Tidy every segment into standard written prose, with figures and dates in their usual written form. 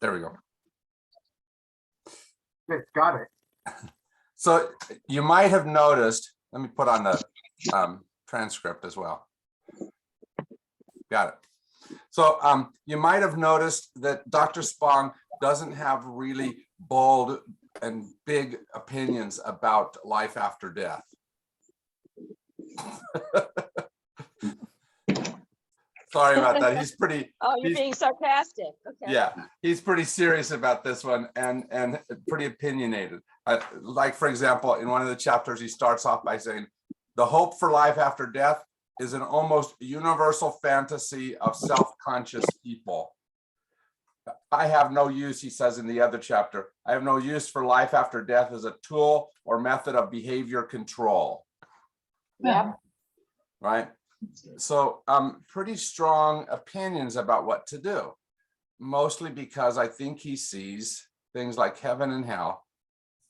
There we go. It's got it. So you might have noticed, let me put on the transcript as well. Got it. So you might have noticed that Dr. Spong doesn't have really bold and big opinions about life after death. Sorry about that. He's pretty. Oh, you're being sarcastic. Okay. Yeah, he's pretty serious about this one and pretty opinionated. Like, for example, in one of the chapters, he starts off by saying, the hope for life after death is an almost universal fantasy of self-conscious people. I have no use, he says in the other chapter, I have no use for life after death as a tool or method of behavior control. Yeah. Right? So pretty strong opinions about what to do, mostly because I think he sees things like heaven and hell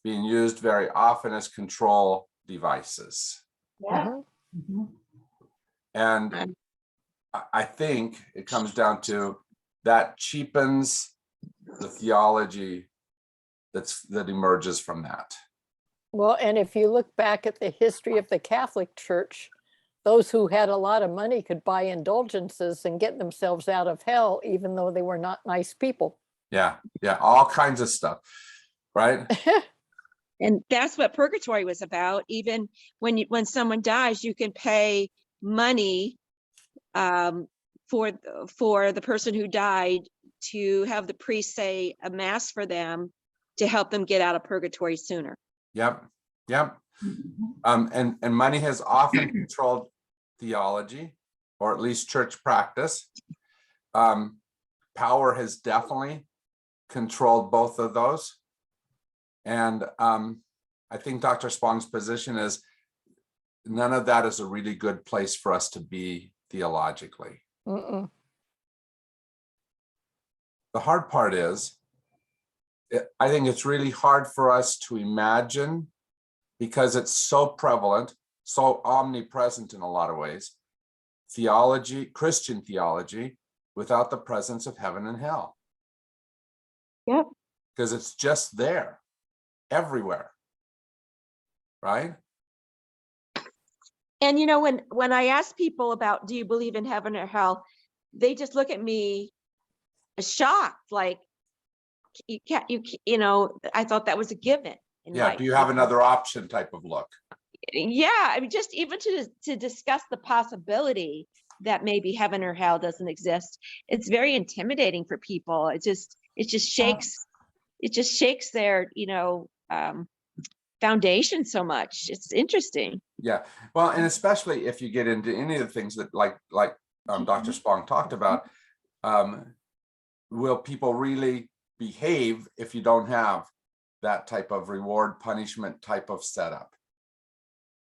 being used very often as control devices. Yeah. And I think it comes down to that cheapens the theology that emerges from that. Well, and if you look back at the history of the Catholic Church, those who had a lot of money could buy indulgences and get themselves out of hell, even though they were not nice people. Yeah, all kinds of stuff, right? And that's what purgatory was about. Even when someone dies, you can pay money for the person who died to have the priest say a mass for them to help them get out of purgatory sooner. Yep. And money has often controlled theology, or at least church practice. Power has definitely controlled both of those. And I think Dr. Spong's position is none of that is a really good place for us to be theologically. Mm-mm. The hard part is, I think it's really hard for us to imagine, because it's so prevalent, so omnipresent in a lot of ways, theology, Christian theology, without the presence of heaven and hell. Yep. Because it's just there, everywhere, right? And you know, when I ask people about, do you believe in heaven or hell, they just look at me shocked, like, you know, I thought that was a given. Yeah, do you have another option type of look? Yeah, I mean, just even to discuss the possibility that maybe heaven or hell doesn't exist, it's very intimidating for people. It just shakes their, you know, foundation so much. It's interesting. Yeah, well, and especially if you get into any of the things that like Dr. Spong talked about, will people really behave if you don't have that type of reward punishment type of setup?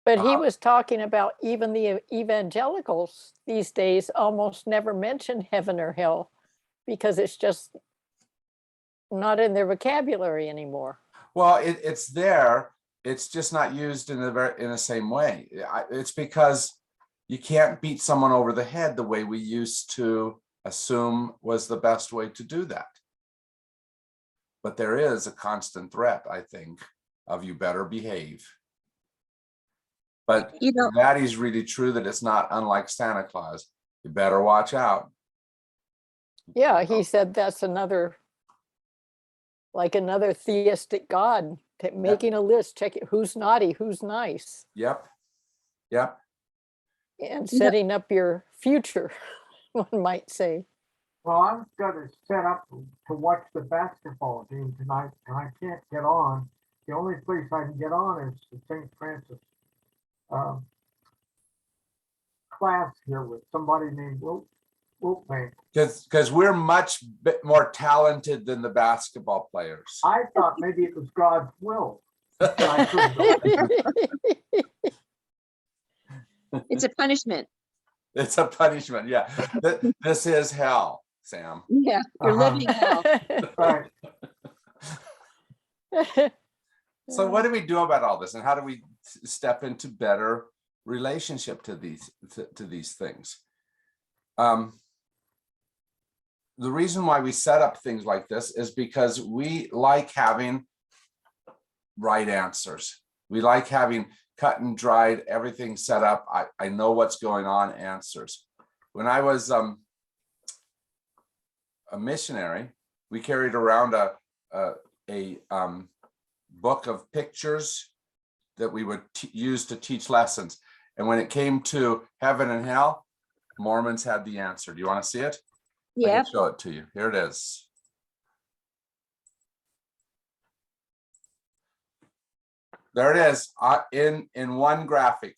But he was talking about even the evangelicals these days almost never mention heaven or hell because it's just not in their vocabulary anymore. Well, it's there. It's just not used in the same way. It's because you can't beat someone over the head the way we used to assume was the best way to do that. But there is a constant threat, I think, of you better behave. But You know, that is really true, that it's not unlike Santa Claus. You better watch out. Yeah, he said that's another theistic God, making a list, checking who's naughty, who's nice. Yep. And setting up your future, one might say. Well, I'm gonna set up to watch the basketball game tonight, and I can't get on. The only place I can get on is the St. Francis class here with somebody named Wiltbank. Because we're much more talented than the basketball players. I thought maybe it was God's will. I couldn't go. it's a punishment. It's a punishment. Yeah. This is hell, Sam. Yeah, you're living hell. Right. So what do we do about all this, and how do we step into better relationship to these things? the reason why we set up things like this is because we like having right answers. We like having cut and dried, everything set up. I know what's going on answers. When I was a missionary, we carried around a book of pictures that we would use to teach lessons. And when it came to heaven and hell, Mormons had the answer. Do you want to see it? I Yeah. can show it to you. Here it is. There it is, in one graphic.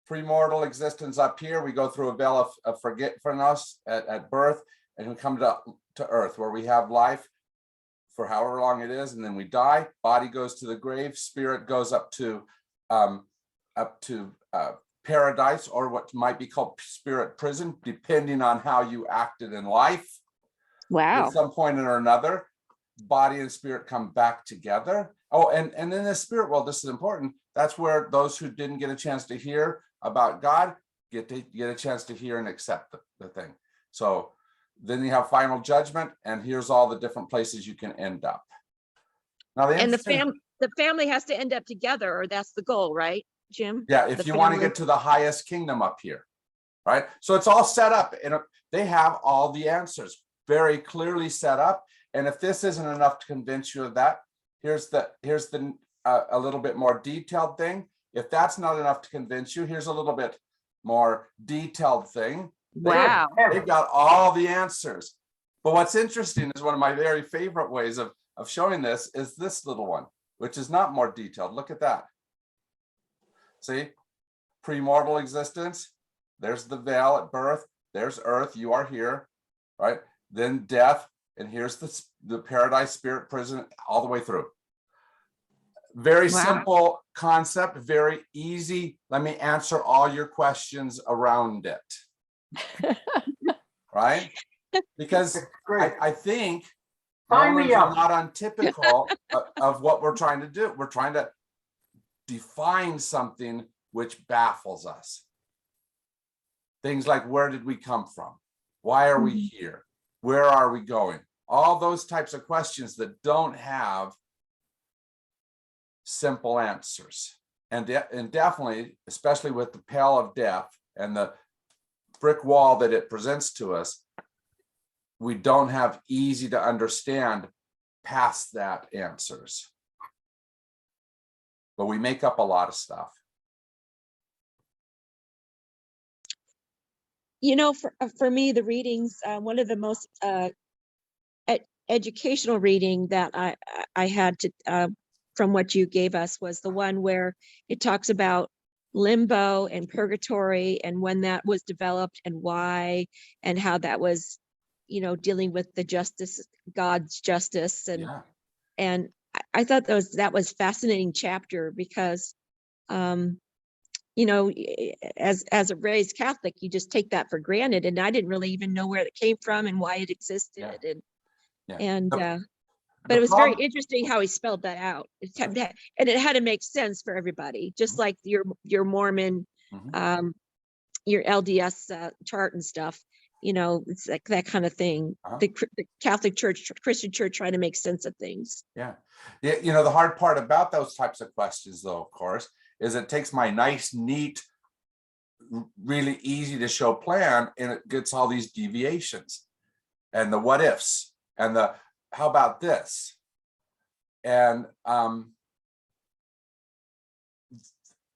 Premortal existence up here. We go through a veil of forgetfulness at birth, and we come to earth, where we have life for however long it is, and then we die. Body goes to the grave. Spirit goes up to paradise, or what might be called spirit prison, depending on how you acted in life. Wow. At some point or another, body and spirit come back together. Oh, and in the spirit world, this is important. That's where those who didn't get a chance to hear about God get a chance to hear and accept the thing. So then you have final judgment, and here's all the different places you can end up. Now, And the family has to end up together, or that's the goal, right, Jim? yeah, if The you want to family. get to the highest kingdom up here, right? So it's all set up, and they have all the answers very clearly set up. And if this isn't enough to convince you of that, here's the a little bit more detailed thing. If that's not enough to convince you, here's a little bit more detailed thing. Wow. They've got all the answers. But what's interesting is one of my very favorite ways of showing this is this little one, which is not more detailed. Look at that. See, premortal existence. There's the veil at birth. There's earth. You are here, right? Then death. And here's the paradise, spirit prison, all the way through. Very Wow. simple concept, very easy. Let me answer all your questions around it. Right? Because Great. I think Sign me Mormons are up. not untypical of what we're trying to do. We're trying to define something which baffles us. Things like, where did we come from? Why are we here? Where are we going? All those types of questions that don't have simple answers. And definitely, especially with the pale of death and the brick wall that it presents to us, we don't have easy to understand past that answers. But we make up a lot of stuff. You know, for me, the readings, one of the most educational reading that I had to from what you gave us was the one where it talks about limbo and purgatory and when that was developed and why, and how that was, you know, dealing with the justice, God's justice. And Yeah. and I thought that was fascinating chapter because you know, as a raised Catholic, you just take that for granted, and I didn't really even know where it came from and why it existed. Yeah. Yeah. And but The it was very problem- interesting how he spelled that out. And it had to make sense for everybody, just like your Mormon, Mhm. your LDS chart and stuff. You know, it's like that kind of thing. Uh-huh. The Catholic Church, Christian Church, trying to make sense of things. Yeah. You know, the hard part about those types of questions, though, of course, is it takes my nice, neat, really easy to show plan, and it gets all these deviations and the what ifs and the how about this. And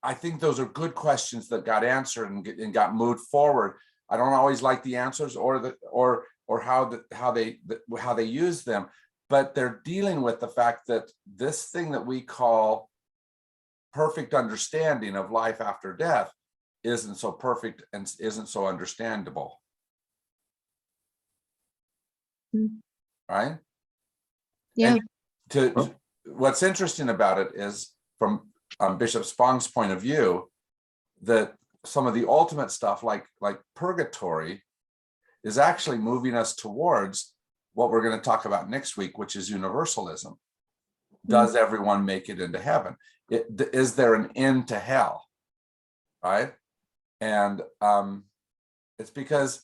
I think those are good questions that got answered and got moved forward. I don't always like the answers or how they use them, but they're dealing with the fact that this thing that we call perfect understanding of life after death isn't so perfect and isn't so understandable. Right? Yeah. And what's interesting about it is, from Bishop Spong's point of view, that some of the ultimate stuff like purgatory is actually moving us towards what we're going to talk about next week, which is universalism. Does everyone make it into heaven? Is there an end to hell? Right? And it's because,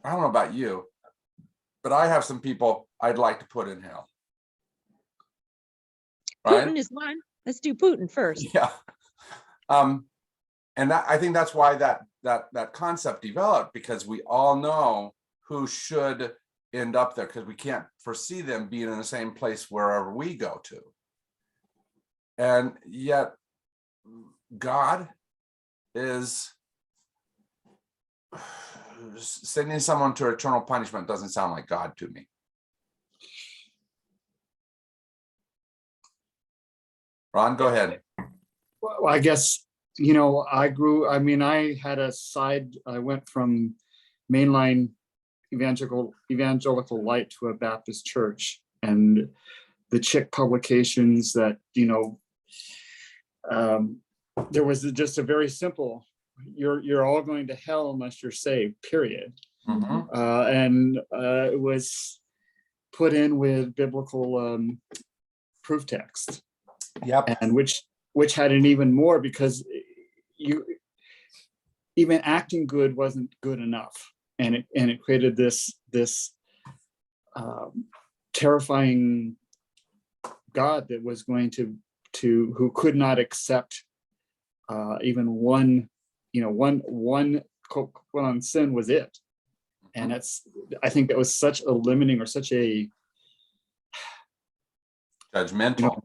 I don't know about you, but I have some people I'd like to put in hell. Right? Putin is one. Let's do Putin first. Yeah. And I think that's why that concept developed, because we all know who should end up there, because we can't foresee them being in the same place wherever we go to. And yet God is sending someone to eternal punishment. Doesn't sound like God to me. Ron, go ahead. Well, I guess, you know, I had a side, I went from mainline evangelical light to a Baptist church, and the Chick publications that, you know, there was just a very simple, you're all going to hell unless you're saved, period. Mm-hmm. And it was put in with biblical proof text. Yep. And which had an even more, because even acting good wasn't good enough, and it created this terrifying God that was going to who could not accept even one quote on sin was it. And I think that was such a limiting, or such a Judgmental. You know,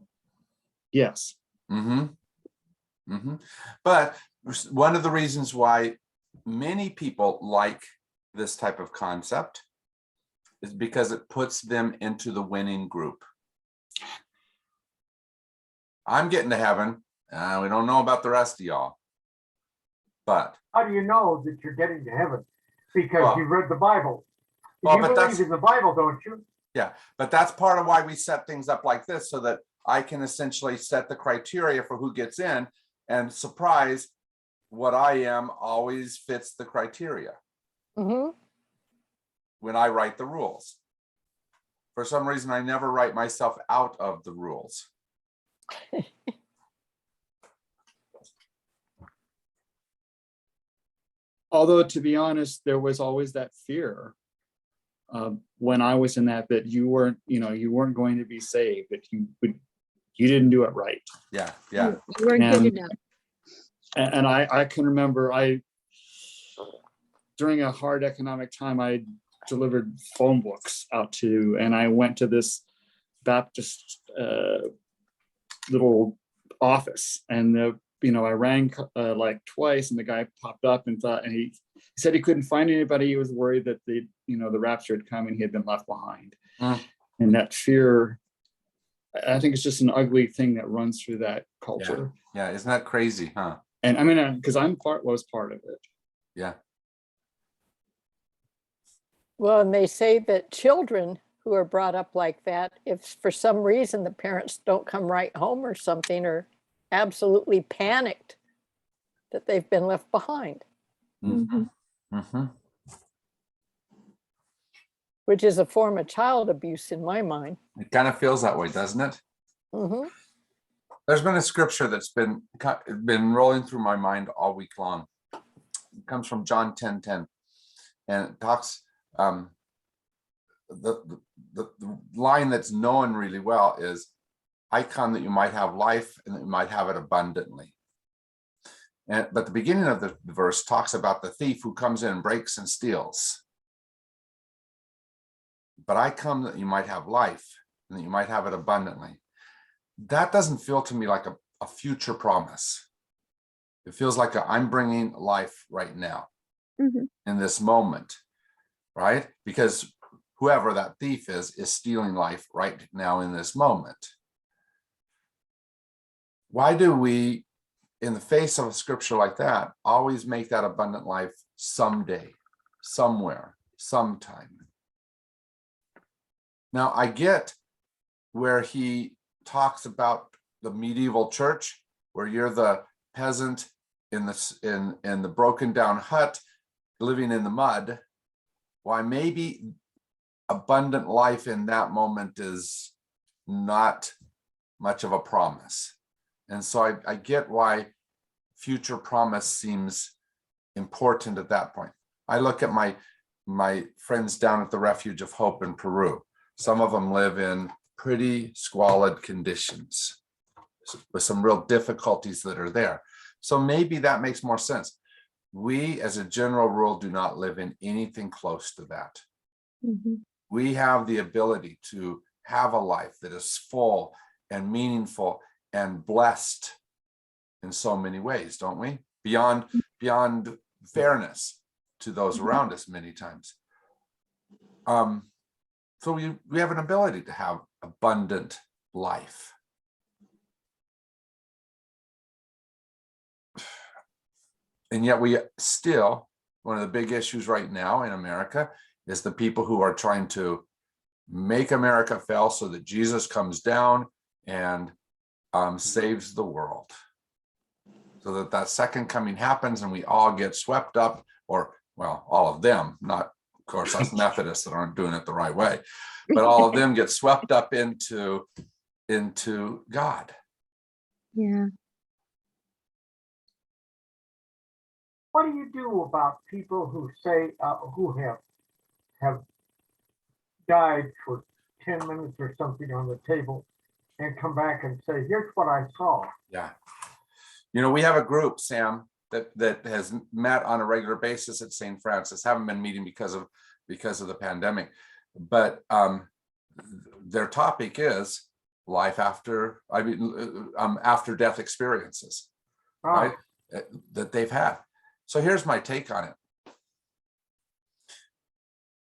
yes. Mm-hmm. Mm-hmm. But one of the reasons why many people like this type of concept is because it puts them into the winning group. I'm getting to heaven. We don't know about the rest of y'all. But How do you know that you're getting to heaven? Because Well- you read the Bible. Well, You but believe that's- in the Bible, don't you? yeah, but that's part of why we set things up like this, so that I can essentially set the criteria for who gets in, and surprise, what I am always fits the criteria Mhm. when I write the rules. For some reason, I never write myself out of the rules. Although, to be honest, there was always that fear when I was in that you weren't going to be saved, that you didn't do it right. Yeah, yeah. You weren't good And- enough. And I can remember during a hard economic time, I delivered phone books out to, and I went to this Baptist little office, and I rang like twice, and the guy popped up and he said he couldn't find anybody. He was worried that the rapture had come and he had been left behind. Mm. And that fear, I think it's just an ugly thing that runs through that culture. Yeah, isn't that crazy, huh? And I mean, because was part of it. Yeah. Well, and they say that children who are brought up like that, if for some reason the parents don't come right home or something, are absolutely panicked that they've been left behind, Mm-hmm. Mm-hmm. which is a form of child abuse in my mind. It kind of feels that way, doesn't it? Mhm. There's been a scripture that's been rolling through my mind all week long. It comes from John 10:10, and it talks the line that's known really well is, "I come that you might have life and that you might have it abundantly." But the beginning of the verse talks about the thief who comes in and breaks and steals. But I come that you might have life and that you might have it abundantly. That doesn't feel to me like a future promise. It feels like I'm bringing life right now, Mhm. in this moment, right? Because whoever that thief is stealing life right now in this moment. Why do we, in the face of a scripture like that, always make that abundant life someday, somewhere, sometime? Now, I get where he talks about the medieval church, where you're the peasant in the broken down hut living in the mud. Why maybe abundant life in that moment is not much of a promise. And so I get why future promise seems important at that point. I look at my my friends down at the Refuge of Hope in Peru. Some of them live in pretty squalid conditions with some real difficulties that are there. So maybe that makes more sense. We, as a general rule, do not live in anything close to that. Mhm. We have the ability to have a life that is full and meaningful and blessed in so many ways, don't we? Beyond fairness to those around us many times. So we have an ability to have abundant life. And yet we still, one of the big issues right now in America is the people who are trying to make America fail so that Jesus comes down and saves the world. So that that second coming happens and we all get swept up, or, well, all of them, not, of course, us Methodists that aren't doing it the right way, but all of them get swept up into God. Yeah. What do you do about people who say, who have died for 10 minutes or something on the table and come back and say, here's what I saw? Yeah. You know, we have a group, Sam, that has met on a regular basis at St. Francis. Haven't been meeting because of the pandemic, but their topic is life after, after death experiences, Oh, right? That they've had. So here's my take on it.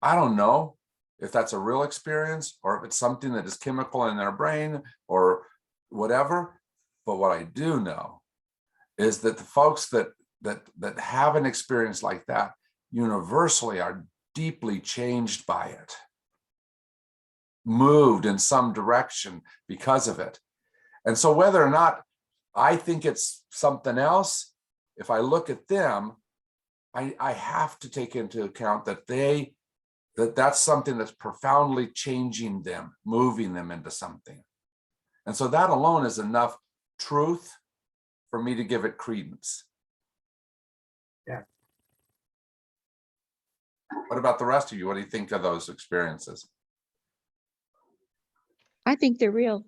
I don't know if that's a real experience or if it's something that is chemical in their brain or whatever, but what I do know is that the folks that have an experience like that universally are deeply changed by it, moved in some direction because of it. And so whether or not I think it's something else, if I look at them, I have to take into account that that's something that's profoundly changing them, moving them into something. And so that alone is enough truth for me to give it credence. Yeah. What about the rest of you? What do you think of those experiences? I think they're real.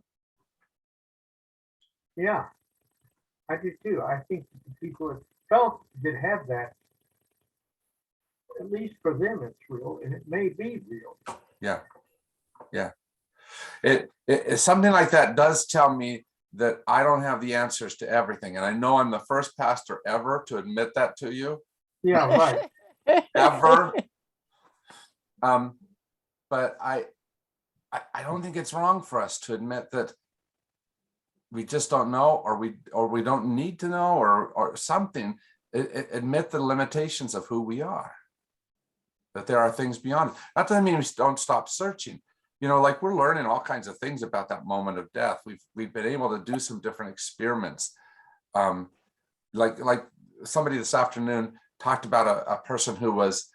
yeah, I do too. I think that the people that have that, at least for them, it's real, and it may be real. Yeah. Yeah. It something like that does tell me that I don't have the answers to everything. And I know I'm the first pastor ever to admit that to you, Yeah, right. ever. But I don't think it's wrong for us to admit that we just don't know, or we don't need to know, or something. Admit the limitations of who we are, that there are things beyond. That doesn't mean we don't stop searching. You know, like we're learning all kinds of things about that moment of death. We've been able to do some different experiments. Like somebody this afternoon talked about a person who was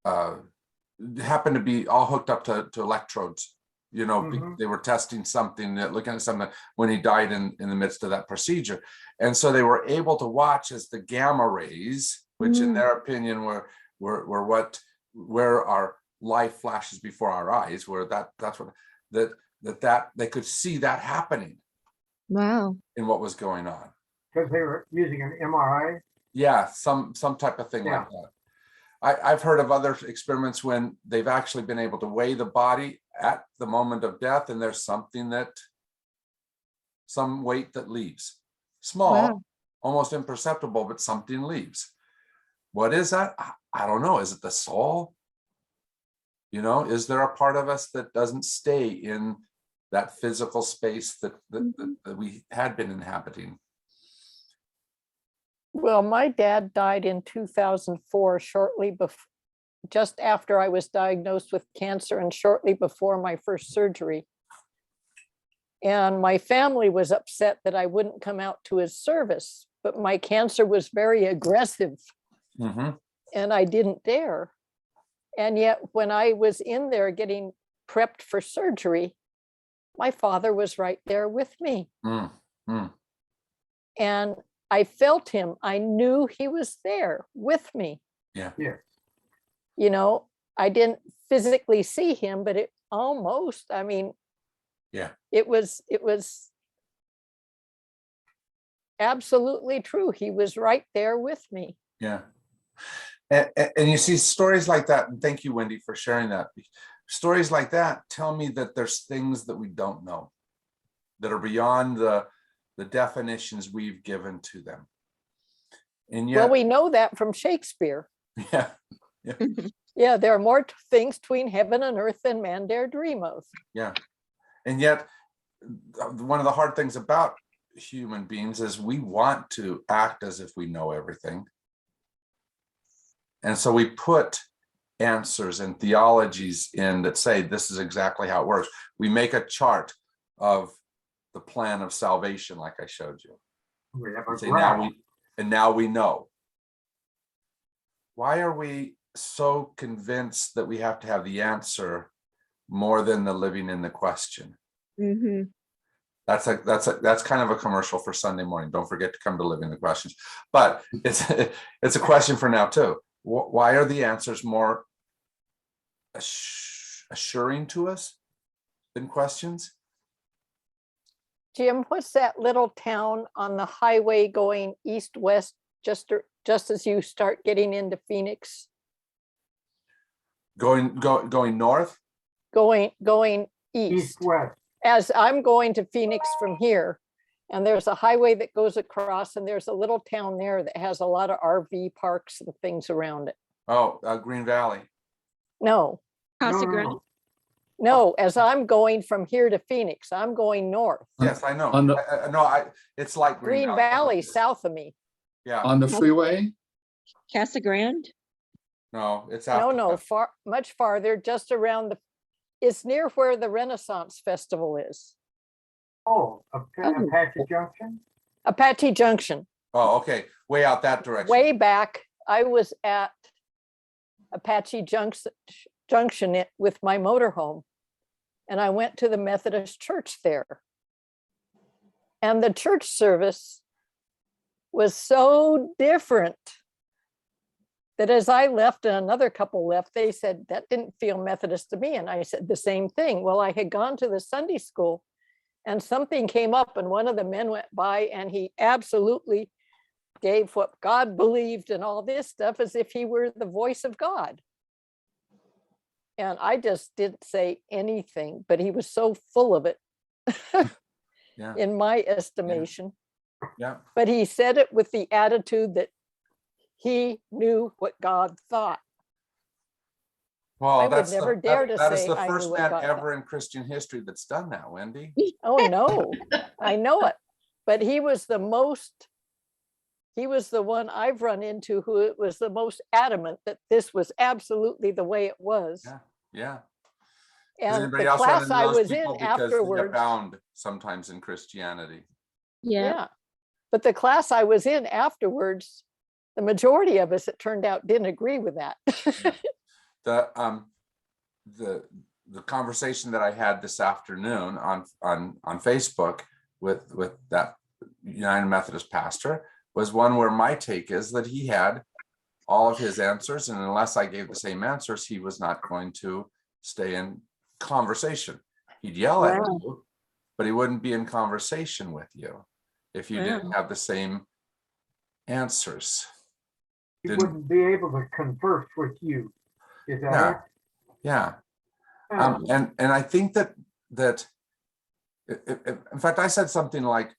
happened to be all hooked up to electrodes. You know, Mhm. they were testing something, looking at something when he died in the midst of that procedure. And so they were able to watch as the gamma rays, which in their opinion were where our life flashes before our eyes, where that's what that they could see that happening Wow. in what was going on. Because they were using an MRI. Yeah, some type of thing like that. I've heard of other experiments when they've actually been able to weigh the body at the moment of death, and there's some weight that leaves. Small, Wow. almost imperceptible, but something leaves. What is that? I don't know. Is it the soul? You know, is there a part of us that doesn't stay in that physical space that we had been inhabiting? Well, my dad died in 2004, just after I was diagnosed with cancer and shortly before my first surgery. And my family was upset that I wouldn't come out to his service, but my cancer was very aggressive and I didn't dare. And yet when I was in there getting prepped for surgery, my father was right there with me. And I felt him. I knew he was there with me. Yeah. Yes. You know, I didn't physically see him, but it almost, I mean, Yeah. it was absolutely true. He was right there with me. Yeah. And you see stories like that, and thank you, Wendy, for sharing that. Stories like that tell me that there's things that we don't know that are beyond the definitions we've given to them. And Well, yet, we know that from Shakespeare. yeah, Yeah, there are more things between heaven and earth than man dare dream of. yeah. And yet, one of the hard things about human beings is we want to act as if we know everything. And so we put answers and theologies in that say this is exactly how it works. We make a chart of the plan of salvation, like I showed you. We have a And say graph. now we know. Why are we so convinced that we have to have the answer more than the living in the question? Mhm. That's kind of a commercial for Sunday morning. Don't forget to come to Living the Questions. But it's a question for now too. Why are the answers more assuring to us than questions? Jim, what's that little town on the highway going east-west, just as you start getting into Phoenix? Going north? Going east. East-west. As I'm going to Phoenix from here, and there's a highway that goes across, and there's a little town there that has a lot of RV parks and things around it. Oh, Green Valley. No, Casa No, Grande. no. no, as I'm going from here to Phoenix, I'm going north. Yes, I know. On the- It's like Green Valley south of me. Yeah. On the freeway? Casa Grande. No, it's No, out. no, far, much farther, just around it's near where the Renaissance Festival is. Oh, Oh. Apache Junction? Apache Junction. Oh, okay. Way out that direction. Way back, I was at Apache Junction with my motorhome, and I went to the Methodist church there. And the church service was so different that as I left and another couple left, they said, that didn't feel Methodist to me. And I said the same thing. Well, I had gone to the Sunday school and something came up and one of the men went by and he absolutely gave what God believed and all this stuff as if he were the voice of God. And I just didn't say anything, but he was so full of it Yeah. in my estimation. Yeah. But he said it with the attitude that he knew what God thought. Well, I would never dare to that is say the I first knew what man God ever in Christian history that's done that, Wendy. Oh, no, I know it. But he was the one I've run into who was the most adamant that this was absolutely the way it was. Yeah. Yeah. And Does anybody the else run class into I those was in people because they afterwards, abound sometimes in Christianity? Yeah. but the class I was in afterwards, the majority of us, it turned out, didn't agree with that. The conversation that I had this afternoon on Facebook with that United Methodist pastor was one where my take is that he had all of his answers, and unless I gave the same answers, he was not going to stay in conversation. He'd yell at Wow. you, but he wouldn't be in conversation with you if you didn't have the same answers. He Didn't- wouldn't be able to converse with you. Is that Yeah. it? Yeah. Oh, And I think that in fact, I said something like,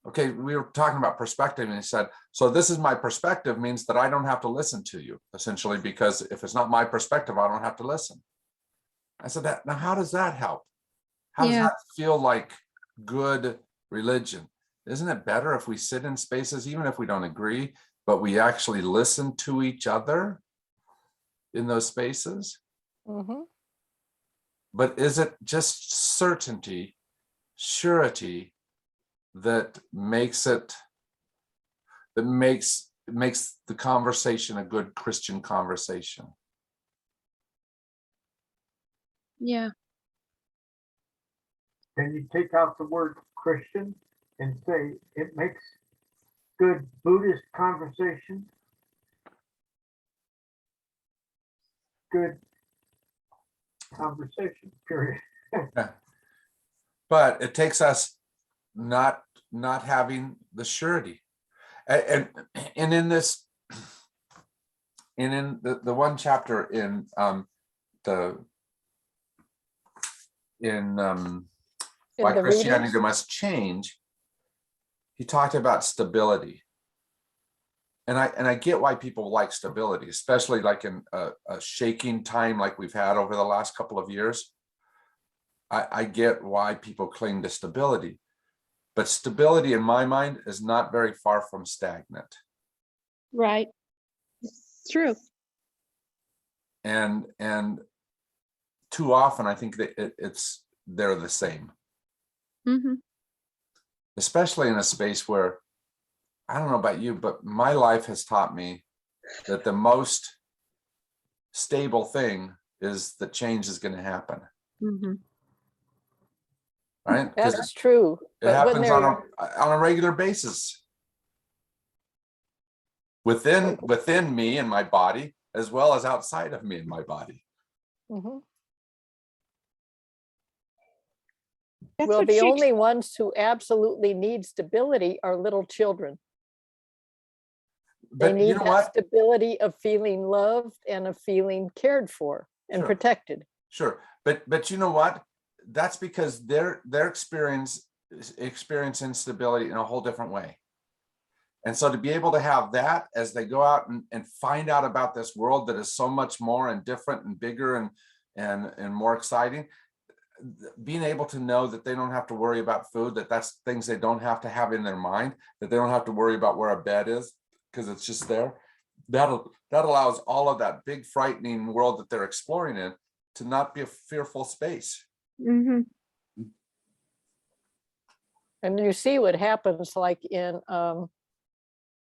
okay, we were talking about perspective, and he said, so this is my perspective means that I don't have to listen to you, essentially, because if it's not my perspective, I don't have to listen. I said that, now how does that help? How does Yeah. that feel like good religion? Isn't it better if we sit in spaces, even if we don't agree, but we actually listen to each other in those spaces? Mhm. But is it just certainty, surety that makes the conversation a good Christian conversation? Yeah. can you take out the word Christian and say it makes good Buddhist conversation? good conversation, period. But it takes us not having the surety. And in this, and in the one chapter in why the Christianity readings? must change, he talked about stability. And I get why people like stability, especially like in a shaking time like we've had over the last couple of years. I get why people cling to stability, but stability in my mind is not very far from stagnant. Right. It's true. And too often I think that they're the same, Mm-hmm. especially in a space where, I don't know about you, but my life has taught me that the most stable thing is that change is going to happen, Mm-hmm. right? Because That's true. it But when happens they're, on a regular basis within me and my body, as well as outside of me and my body. Mhm. That's Well, what the Shakespeare. only ones who absolutely need stability are little children. They But you need know that what? stability of feeling loved and of feeling cared for and Sure. protected. Sure, but you know what? That's because their experience instability in a whole different way. And so to be able to have that as they go out and find out about this world that is so much more and different and bigger and more exciting, being able to know that they don't have to worry about food, that's things they don't have to have in their mind, that they don't have to worry about where a bed is because it's just there. That allows all of that big frightening world that they're exploring in to not be a fearful space. Mm-hmm. And you see what happens like in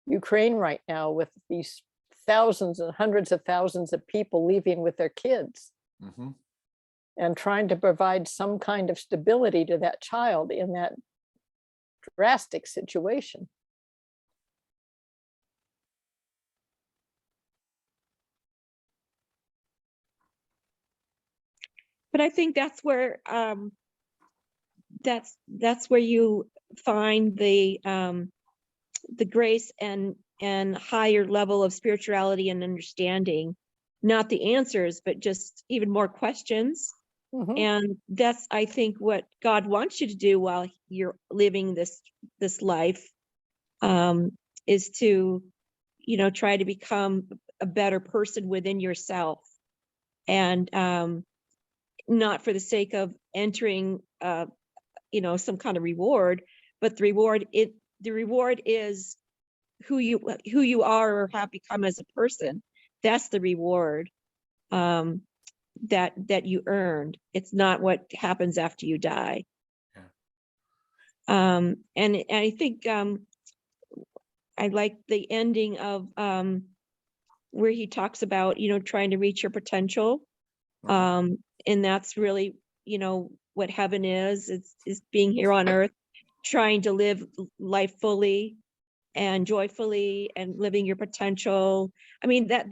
Ukraine right now with these thousands and hundreds of thousands of people leaving with their kids Mm-hmm. and trying to provide some kind of stability to that child in that drastic situation. But I think that's where that's where you find the grace and higher level of spirituality and understanding, not the answers, but just even more questions. Mhm. And that's, I think, what God wants you to do while you're living this life, is to, try to become a better person within yourself, and not for the sake of entering, some kind of reward, but the reward is who you are or have become as a person. That's the reward, that you earned. It's not what happens after you die. Yeah. And I think I like the ending of where he talks about, trying to reach your potential. Mhm. And that's really, what heaven is being here on earth, trying to live life fully and joyfully and living your potential. I mean, that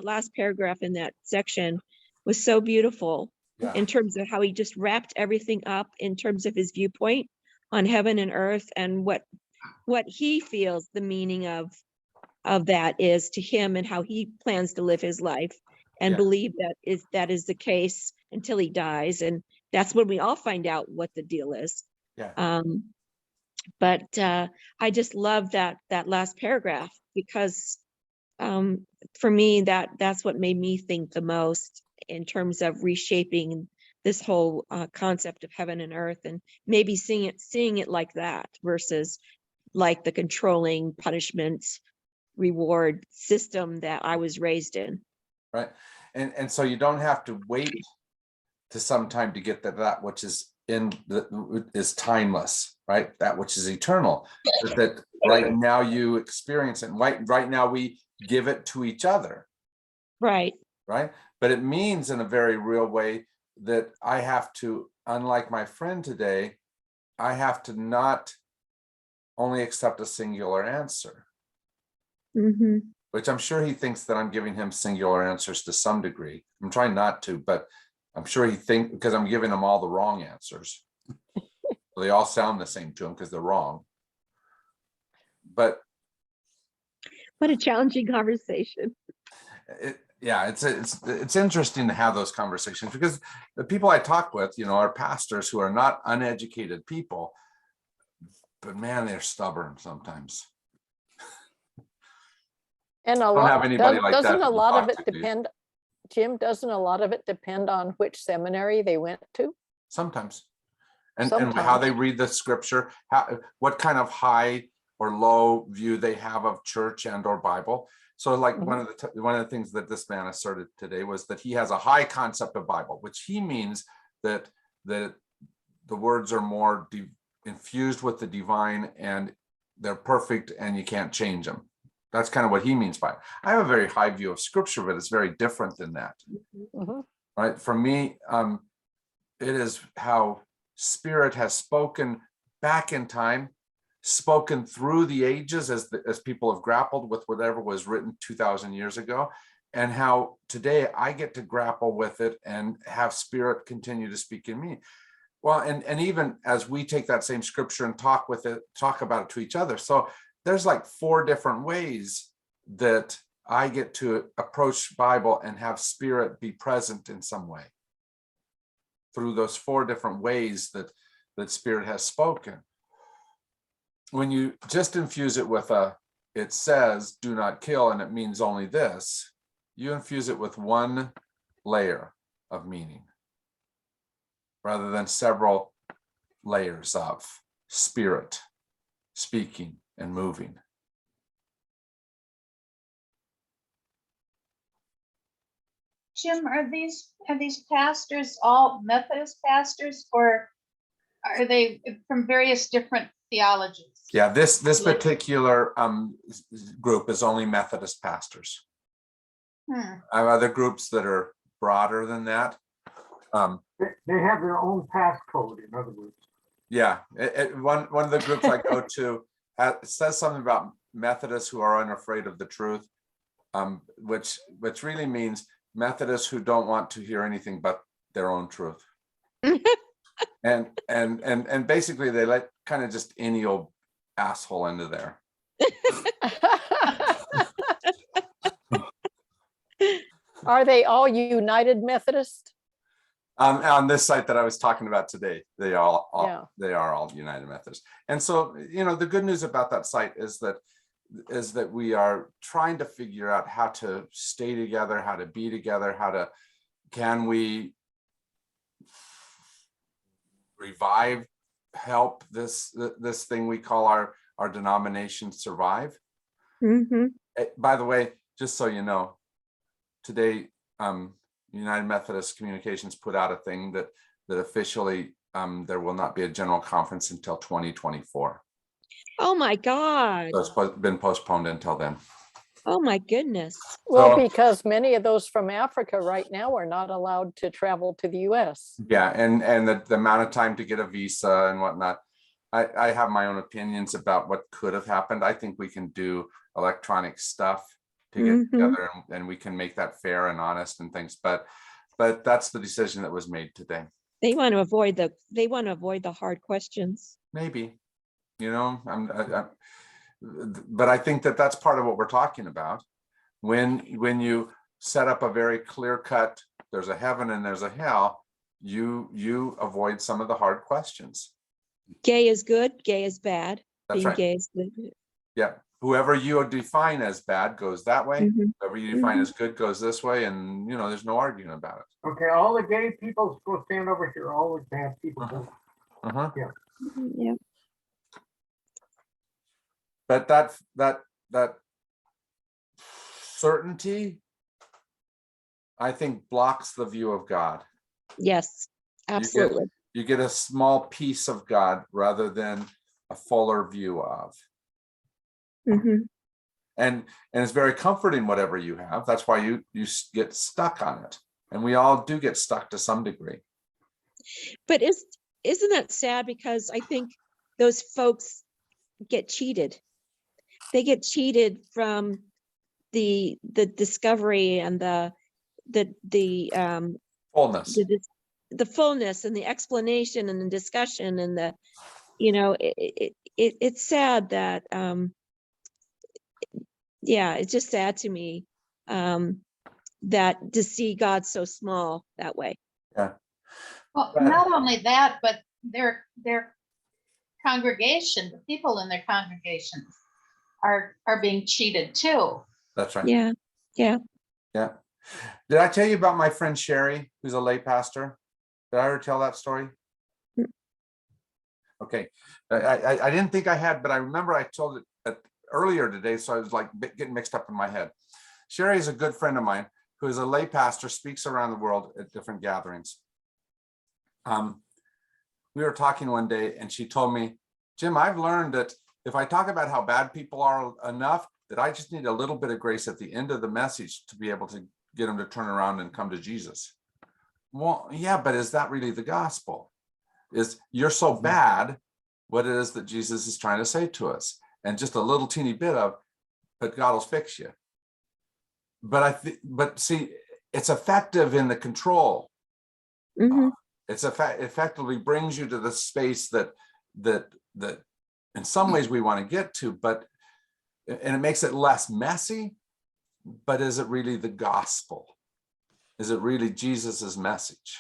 last paragraph in that section was so beautiful Yeah. in terms of how he just wrapped everything up in terms of his viewpoint on heaven and earth, and what he feels the meaning of that is to him, and how he plans to live his life and Yeah. believe that is the case until he dies. And that's when we all find out what the deal is. Yeah. But I just love that last paragraph, because for me, that's what made me think the most in terms of reshaping this whole concept of heaven and earth, and maybe seeing it like that versus like the controlling punishment reward system that I was raised in. Right. And so you don't have to wait to some time to get that which is is timeless, right? That which is eternal. But that right now you experience it. Right now we give it to each other. Right. Right. But it means in a very real way that I have to, unlike my friend today, I have to not only accept a singular answer. Mm-hmm. which I'm sure he thinks that I'm giving him singular answers to some degree. I'm trying not to, but I'm sure he thinks, because I'm giving him all the wrong answers. They all sound the same to him because they're wrong. But What a challenging conversation. yeah, it's interesting to have those conversations, because the people I talk with, are pastors who are not uneducated people, but man, they're stubborn sometimes. And a Don't have lot, anybody like that doesn't a to lot of talk it to, do you? depend, Jim, doesn't a lot of it depend on which seminary they went to? Sometimes. And how Sometimes. they read the scripture, what kind of high or low view they have of church and or Bible. So like one of the things that this man asserted today was that he has a high concept of Bible, which he means that the words are more infused with the divine and they're perfect and you can't change them. That's kind of what he means by it. I have a very high view of scripture, but it's very different than that. Right? For me, it is how Spirit has spoken back in time, spoken through the ages as people have grappled with whatever was written 2,000 years ago, and how today I get to grapple with it and have Spirit continue to speak in me. Well, and even as we take that same scripture and talk about it to each other. So there's like 4 different ways that I get to approach Bible and have Spirit be present in some way through those 4 different ways that Spirit has spoken. When you just infuse it with it says, do not kill, and it means only this, you infuse it with one layer of meaning rather than several layers of Spirit speaking and moving. Jim, are these pastors all Methodist pastors, or are they from various different theologies? Yeah, this particular group is only Methodist pastors. I have other groups that are broader than that. They have their own passcode, in other words. Yeah, one of the groups I go to says something about Methodists who are unafraid of the truth, which really means Methodists who don't want to hear anything but their own truth. and basically they let kind of just any old asshole into there. Are they all United Methodist? On this site that I was talking about today, they are all United Methodist. And so, the good news about that site is that we are trying to figure out how to stay together, how to be together, can we help this thing we call our denomination survive. By the way, just so you know, today United Methodist Communications put out a thing that officially there will not be a general conference until 2024. Oh my God. So it's been postponed until then. Oh my goodness. Well, So, because many of those from Africa right now are not allowed to travel to the US. yeah, and the amount of time to get a visa and whatnot. I have my own opinions about what could have happened. I think we can do electronic stuff to get together and we can make that fair and honest and things. But that's the decision that was made today. They want to avoid the hard questions. Maybe, but I think that that's part of what we're talking about. When you set up a very clear cut, there's a heaven and there's a hell, you avoid some of the hard questions. Gay is good, gay is bad. That's Being right. gay is good. Yeah. Whoever you define as bad goes that way. Whoever you define as good goes this way. And, there's no arguing about it. Okay, all the gay people go stand over here. All the bad people go. Yeah. But that certainty, I think, blocks the view of God. Yes, absolutely. You get a small piece of God rather than a fuller view of. And it's very comforting, whatever you have. That's why you get stuck on it. And we all do get stuck to some degree. But isn't that sad? Because I think those folks get cheated. They get cheated from the discovery and the Fullness. the fullness and the explanation and the discussion and the, it's sad that, yeah, it's just sad to me, that to see God so small that way. Yeah. Well, Right. not only that, but their congregation, the people in their congregations are being cheated too. That's right. Yeah, yeah. Yeah. Did I tell you about my friend Sherry, who's a lay pastor? Did I ever tell that story? Mm. Okay. I didn't think I had, but I remember I told it earlier today, so I was like getting mixed up in my head. Sherry is a good friend of mine who is a lay pastor, speaks around the world at different gatherings. We were talking one day and she told me, Jim, I've learned that if I talk about how bad people are enough, that I just need a little bit of grace at the end of the message to be able to get them to turn around and come to Jesus. Well, yeah, but is that really the gospel? Is you're so bad, what it is that Jesus is trying to say to us? And just a little teeny bit of, but God will fix you. But see, it's effective in the control. Mhm. It's effectively brings you to the space that in some ways we want to get to, and it makes it less messy. But is it really the gospel? Is it really Jesus's message?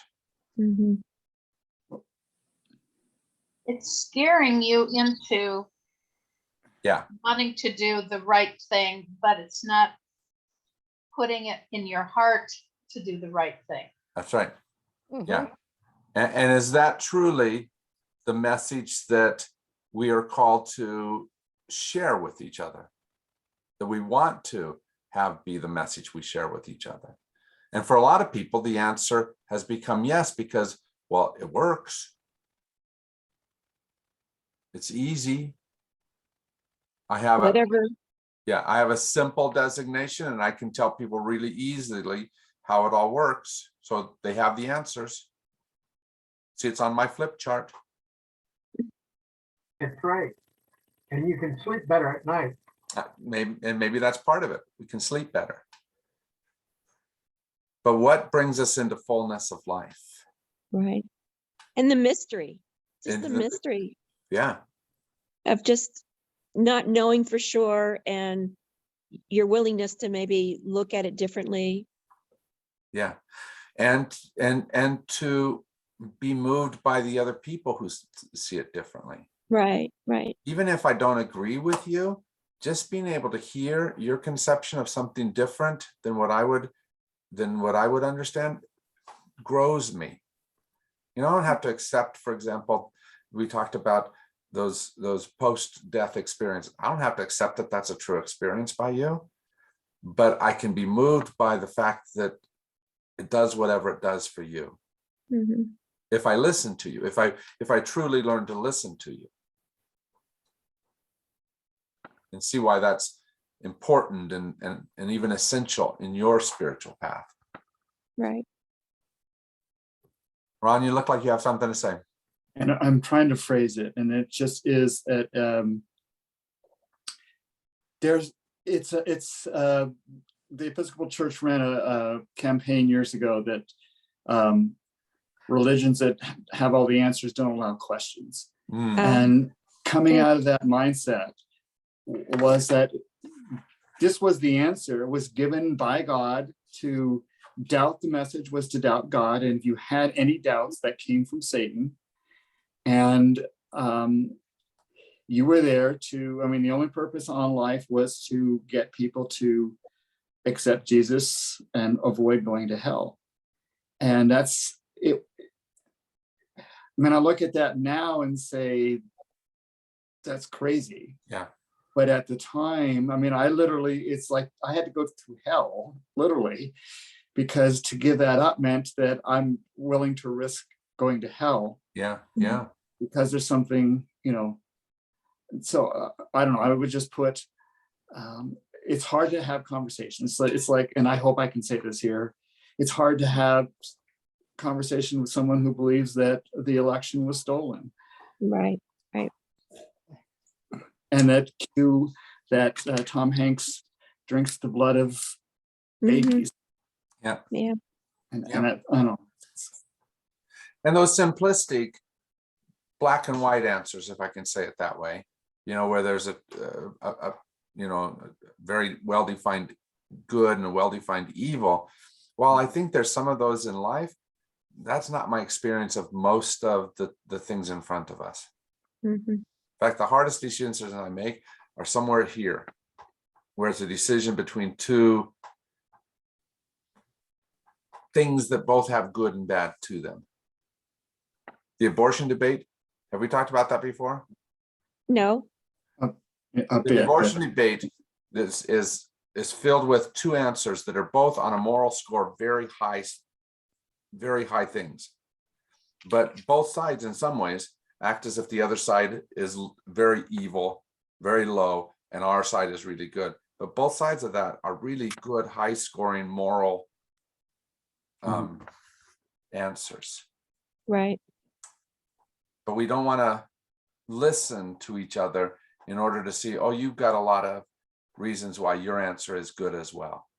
Mhm. It's scaring you into Yeah, wanting to do the right thing, but it's not putting it in your heart to do the right thing. that's right. Mhm. Yeah. And is that truly the message that we are called to share with each other? That we want to have be the message we share with each other? And for a lot of people, the answer has become yes, because, well, it works. It's easy. I have Whatever. I have a simple designation and I can tell people really easily how it all works. So they have the answers. See, it's on my flip chart. That's right. And you can sleep better at night. Maybe that's part of it. We can sleep better. But what brings us into fullness of life? Right. And the mystery, just the And the- mystery Yeah, of just not knowing for sure and your willingness to maybe look at it differently. yeah. And to be moved by the other people who see it differently. Right, right. Even if I don't agree with you, just being able to hear your conception of something different than what I would understand grows me. You know, I don't have to accept, for example, we talked about those post-death experiences. I don't have to accept that that's a true experience by you, but I can be moved by the fact that it does whatever it does for you. Mhm. If I listen to you, if I truly learn to listen to you and see why that's important and even essential in your spiritual path. Right. Ron, you look like you have something to say. And I'm trying to phrase it, and it just is that the Episcopal Church ran a campaign years ago that religions that have all the answers don't allow questions. And coming out of that mindset was that this was the answer. It was given by God. To doubt the message was to doubt God. And if you had any doubts, that came from Satan. And you were there to, the only purpose on life was to get people to accept Jesus and avoid going to hell. And that's it. I look at that now and say, that's crazy. Yeah. But at the time, I literally, it's like I had to go through hell, literally, because to give that up meant that I'm willing to risk going to hell. Yeah. Yeah. Because there's something, so I don't know, I would just put, it's hard to have conversations. It's like, and I hope I can say this here, it's hard to have conversation with someone who believes that the election was stolen. Right, right. And that Tom Hanks drinks the blood of Mhm. babies. Yeah. And Yeah. I don't know. And those simplistic black and white answers, if I can say it that way, where there's a very well-defined good and a well-defined evil. While I think there's some of those in life, that's not my experience of most of the things in front of us. Mhm. In fact, the hardest decisions I make are somewhere here, where it's a decision between two things that both have good and bad to them. The abortion debate, have we talked about that before? No. A The bit, abortion but debate is filled with two answers that are both on a moral score very high things. But both sides in some ways act as if the other side is very evil, very low, and our side is really good. But both sides of that are really good, high scoring moral answers. Right. But we don't want to listen to each other in order to see, oh, you've got a lot of reasons why your answer is good as well.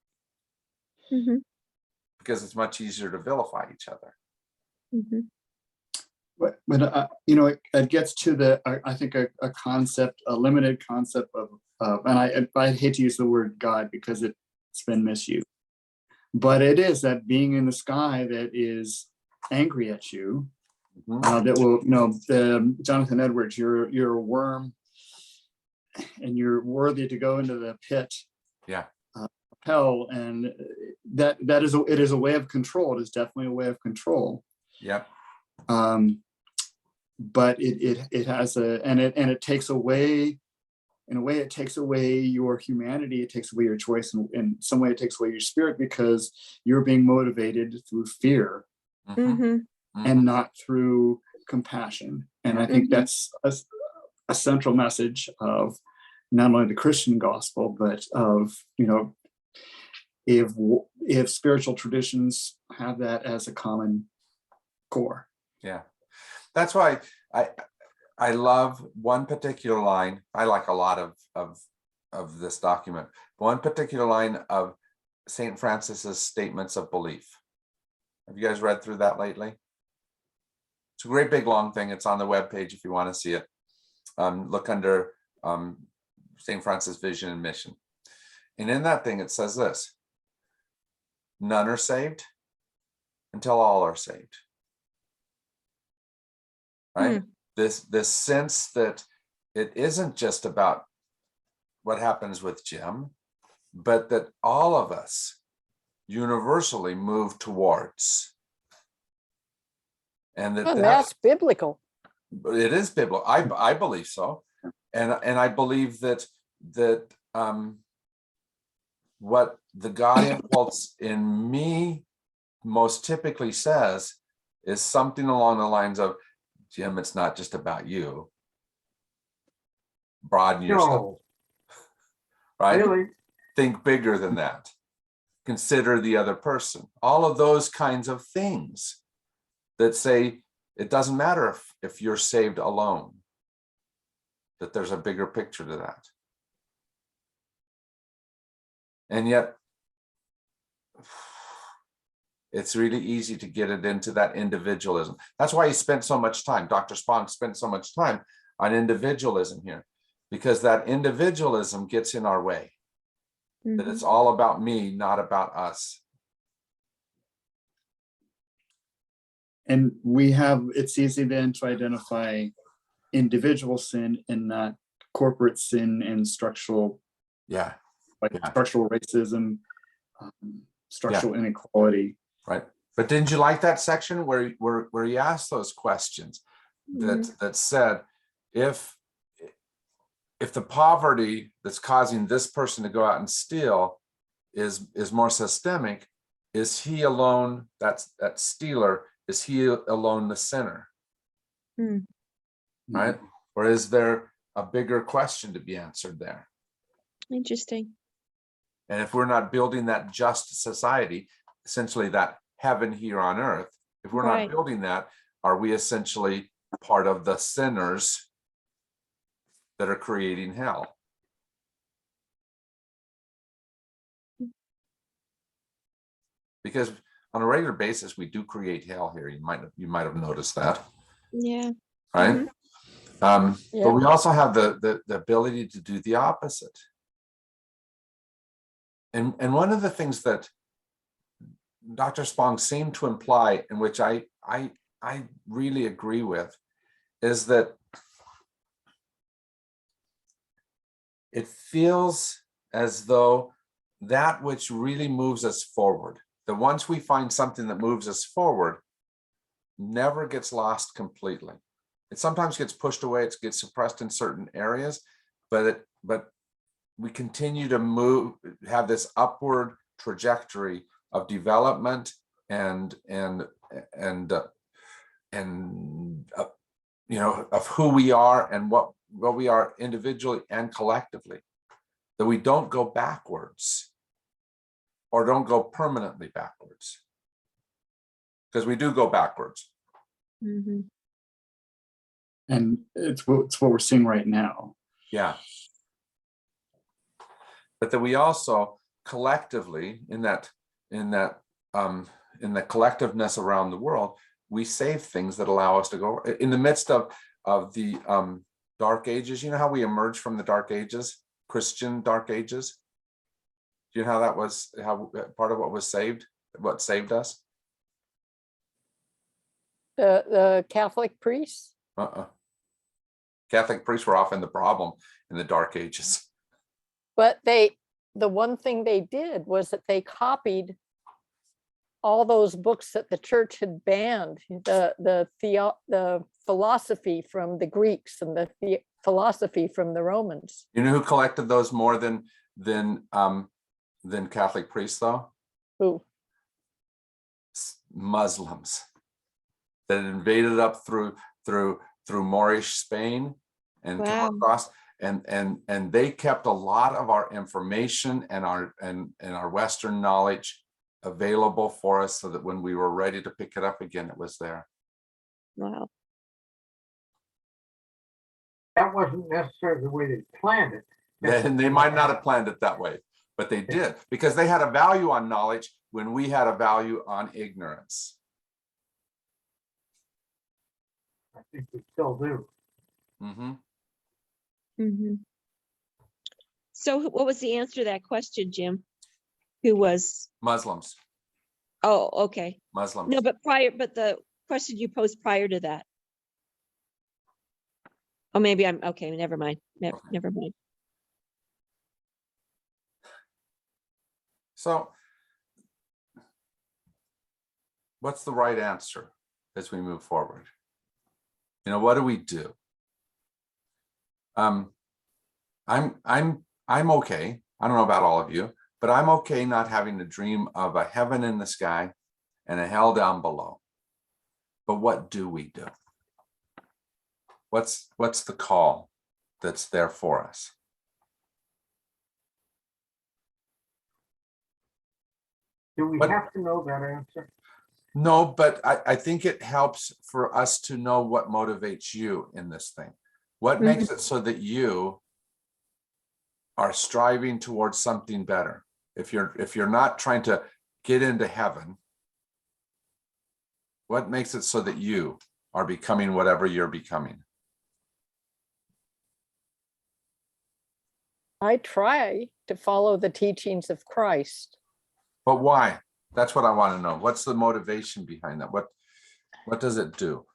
Mhm. Because it's much easier to vilify each other. Mhm. but it gets to I think a concept, a limited concept of and I hate to use the word God because it's been misused, but it is that being in the sky that is angry at you, that will, Jonathan Edwards, you're a worm and you're worthy to go into the pit. Yeah. Hell, and it is a way of control. It is definitely a way of control. Yep. But it has it takes away, in a way, it takes away your humanity. It takes away your choice, and in some way, it takes away your spirit because you're being motivated through fear Mhm. and not through compassion. And I think that's a central message of not only the Christian gospel, but of, if spiritual traditions have that as a common core. Yeah. That's why I love one particular line. I like a lot of this document. One particular line of St. Francis's statements of belief. Have you guys read through that lately? It's a great big long thing. It's on the webpage if you want to see it. Look under St. Francis Vision and Mission. And in that thing, it says this: none are saved until all are saved. Right? This sense that it isn't just about what happens with Jim, but that all of us universally move towards. And that's biblical. It is biblical. I believe so. And I believe that what the God impulse in me most typically says is something along the lines of, Jim, it's not just about you. Broaden yourself. Right? Really? Think bigger than that. Consider the other person. All of those kinds of things that say it doesn't matter if you're saved alone, that there's a bigger picture to that. And yet, it's really easy to get it into that individualism. That's why he spent so much time, Dr. Spong spent so much time on individualism here, because that individualism gets in our way. That it's all about me, not about us. And it's easy then to identify individual sin and not corporate sin and structural, structural racism, structural inequality. Right. But didn't you like that section where he asked those questions that said, if the poverty that's causing this person to go out and steal is more systemic, is he alone, that stealer, is he alone the sinner? Right? Or is there a bigger question to be answered there? Interesting. And if we're not building that just society, essentially that heaven here on earth, if we're not building that, are we essentially part of the sinners that are creating hell? Because on a regular basis, we do create hell here. You might have noticed that, Yeah. right? Mhm. But Yeah. we also have the ability to do the opposite. And one of the things that Dr. Spong seemed to imply, in which I really agree with, is that it feels as though that which really moves us forward, that once we find something that moves us forward, never gets lost completely. It sometimes gets pushed away, it gets suppressed in certain areas, but we continue to have this upward trajectory of development and you know, of who we are and what we are individually and collectively, that we don't go backwards or don't go permanently backwards, because we do go backwards. Mhm. And it's what we're seeing right now. Yeah. But that we also collectively, in the collectiveness around the world, we save things that allow us to go in the midst of the dark ages. You know how we emerged from the dark ages, Christian dark ages? Do you know how that was, how part of what saved us? The Catholic priests? Catholic priests were often the problem in the dark ages. But the one thing they did was that they copied all those books that the church had banned, the philosophy from the Greeks and the philosophy from the Romans. You know who collected those more than Catholic priests, though? Who? Muslims that invaded up through Moorish Spain and came Wow. across, and they kept a lot of our information and our Western knowledge available for us, so that when we were ready to pick it up again, it was there. Wow. That wasn't necessarily the way they planned it. And they might not have planned it that way, but they did, because they had a value on knowledge when we had a value on ignorance. I think we still do. Mm-hmm. Mhm. So what was the answer to that question, Jim? Who was, Muslims. oh, okay. Muslims. No, but the question you posed prior to that. Oh, maybe I'm, okay, never mind. Never mind. So what's the right answer as we move forward? You know, what do we do? I'm okay. I don't know about all of you, but I'm okay not having to dream of a heaven in the sky and a hell down below. But what do we do? What's the call that's there for us? Do we But- have to know that answer? No, but I think it helps for us to know what motivates you in this thing. What makes it so that you are striving towards something better? If you're not trying to get into heaven, what makes it so that you are becoming whatever you're becoming? I try to follow the teachings of Christ. But why? That's what I want to know. What's the motivation behind that? What does it do?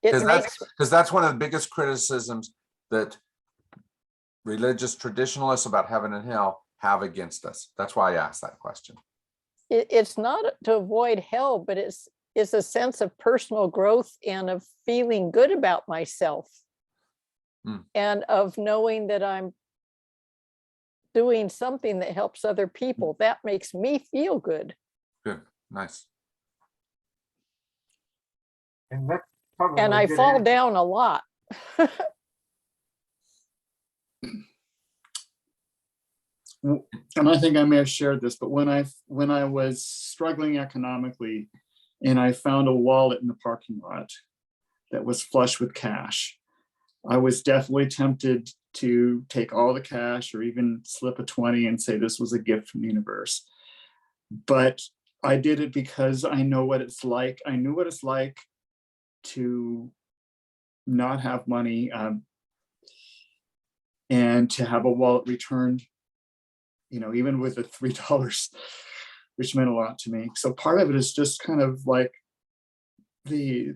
It Because makes, that's one of the biggest criticisms that religious traditionalists about heaven and hell have against us. That's why I asked that question. it's not to avoid hell, but it's a sense of personal growth and of feeling good about myself. And of knowing that I'm doing something that helps other people. That makes me feel good. Good, nice. And that's probably And a I good fall answer. down a lot. And I think I may have shared this, but when I was struggling economically and I found a wallet in the parking lot that was flush with cash, I was definitely tempted to take all the cash or even slip a 20 and say this was a gift from the universe. But I did it because I know what it's like. I knew what it's like to not have money, and to have a wallet returned, even with the $3, which meant a lot to me. So part of it is just kind of like the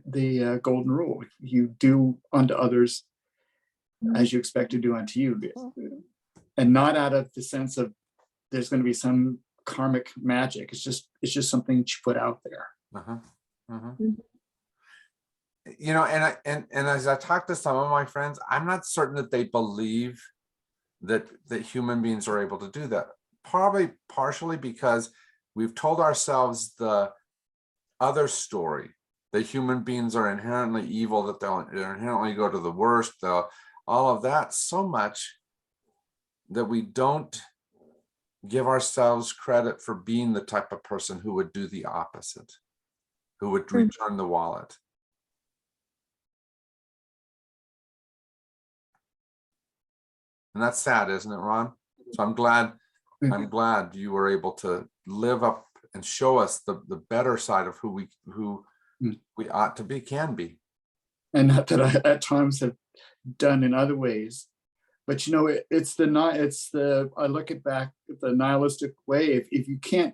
golden rule: you do unto others as you expect to do unto you, and not out of the sense of there's going to be some karmic magic. It's just something that you put out there. Uh-huh. Uh-huh. And as I talk to some of my friends, I'm not certain that they believe that human beings are able to do that. Probably partially because we've told ourselves the other story, that human beings are inherently evil, that they'll inherently go to the worst, all of that, so much that we don't give ourselves credit for being the type of person who would do the opposite, who would return the wallet. And that's sad, isn't it, Ron? So I'm glad you were able to live up and show us the better side of who we ought to be, can be. And not that I at times have done in other ways, but I look at back at the nihilistic way. If you can't,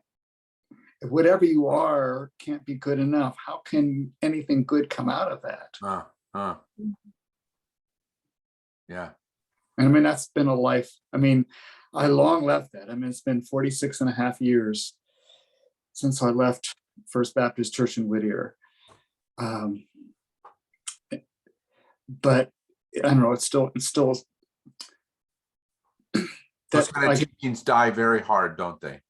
if whatever you are can't be good enough, how can anything good come out of that? Yeah. And I mean, that's been a life. I mean, I long left that. I mean, it's been 46 and a half years since I left First Baptist Church in Whittier. But I don't know, it's still Those kind of teachings die very hard, don't they?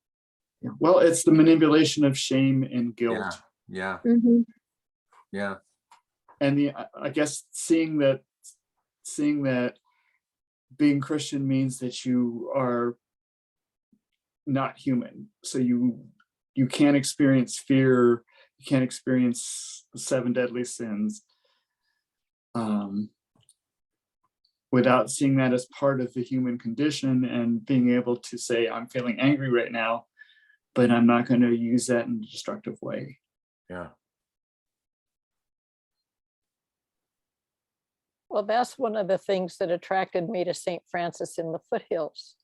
well, it's the manipulation of shame and guilt. Yeah. Mhm. Yeah. And I guess seeing that being Christian means that you are not human. So you can't experience fear, you can't experience the 7 deadly sins without seeing that as part of the human condition and being able to say, I'm feeling angry right now, but I'm not going to use that in a destructive way. Yeah. Well, that's one of the things that attracted me to St. Francis in the foothills.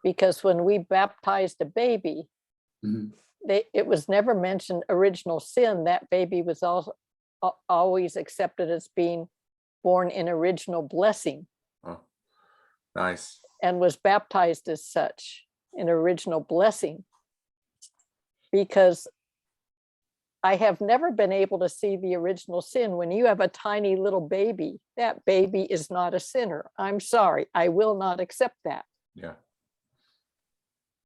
Because when we baptized a baby, Mhm. it was never mentioned original sin. That baby was always accepted as being born in original blessing. Oh, nice. And was baptized as such, in original blessing. Because I have never been able to see the original sin. When you have a tiny little baby, that baby is not a sinner. I'm sorry, I will not accept that. Yeah.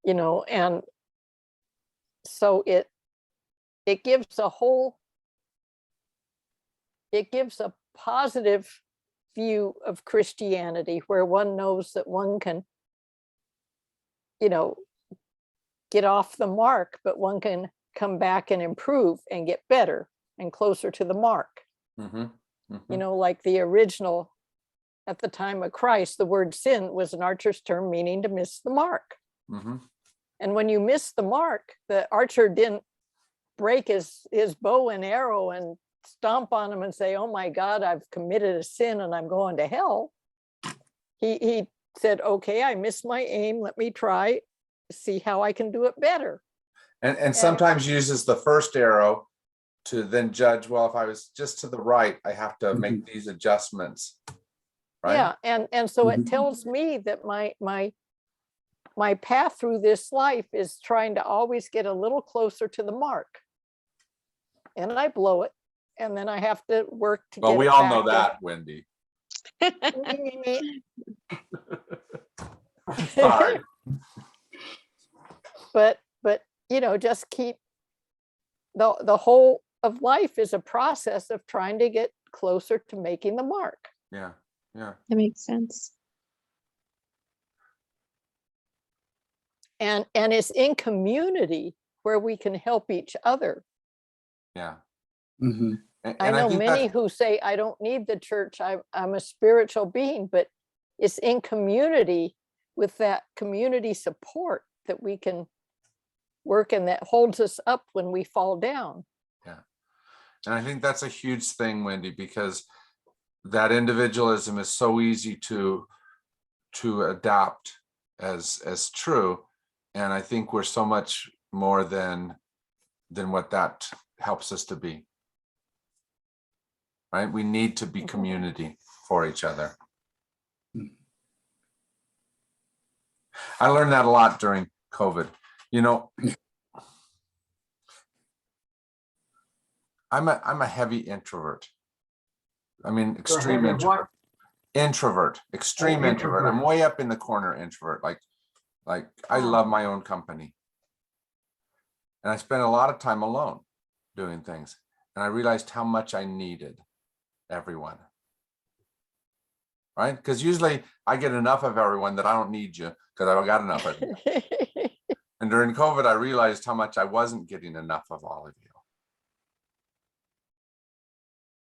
And so it gives a positive view of Christianity, where one knows that one can, get off the mark, but one can come back and improve and get better and closer to the mark. Mm-hmm. Mm-hmm. Like the original, at the time of Christ, the word sin was an archer's term meaning to miss the mark. Mm-hmm. And when you miss the mark, the archer didn't break his bow and arrow and stomp on him and say, oh my God, I've committed a sin and I'm going to hell. He said, okay, I missed my aim. Let me try, see how I can do it better. And sometimes uses the first arrow to then judge, well, if I was just to the right, I have to make these adjustments. Right? Yeah, and so it tells me that my path through this life is trying to always get a little closer to the mark. And I blow it, and then I have to work to well, get we it all back know to- that, Wendy. Sorry. but just keep the whole of life is a process of trying to get closer to making the mark. Yeah. Yeah. That makes sense. And it's in community where we can help each other. Yeah. Mm-hmm. I know think many that, who say, I don't need the church, I'm a spiritual being, but it's in community with that community support that we can work and that holds us up when we fall down. and I think that's a huge thing, Wendy, because that individualism is so easy to adopt as true. And I think we're so much more than what that helps us to be. Right? We need to be community for each other. I learned that a lot during COVID. You know, I'm a heavy introvert. I mean, extreme What? introvert. Introvert, extreme introvert. I'm introvert. way up in the corner introvert. Like I love my own company. And I spent a lot of time alone doing things. And I realized how much I needed everyone. Right? Because usually I get enough of everyone that I don't need you because I've got enough of you. And during COVID, I realized how much I wasn't getting enough of all of you.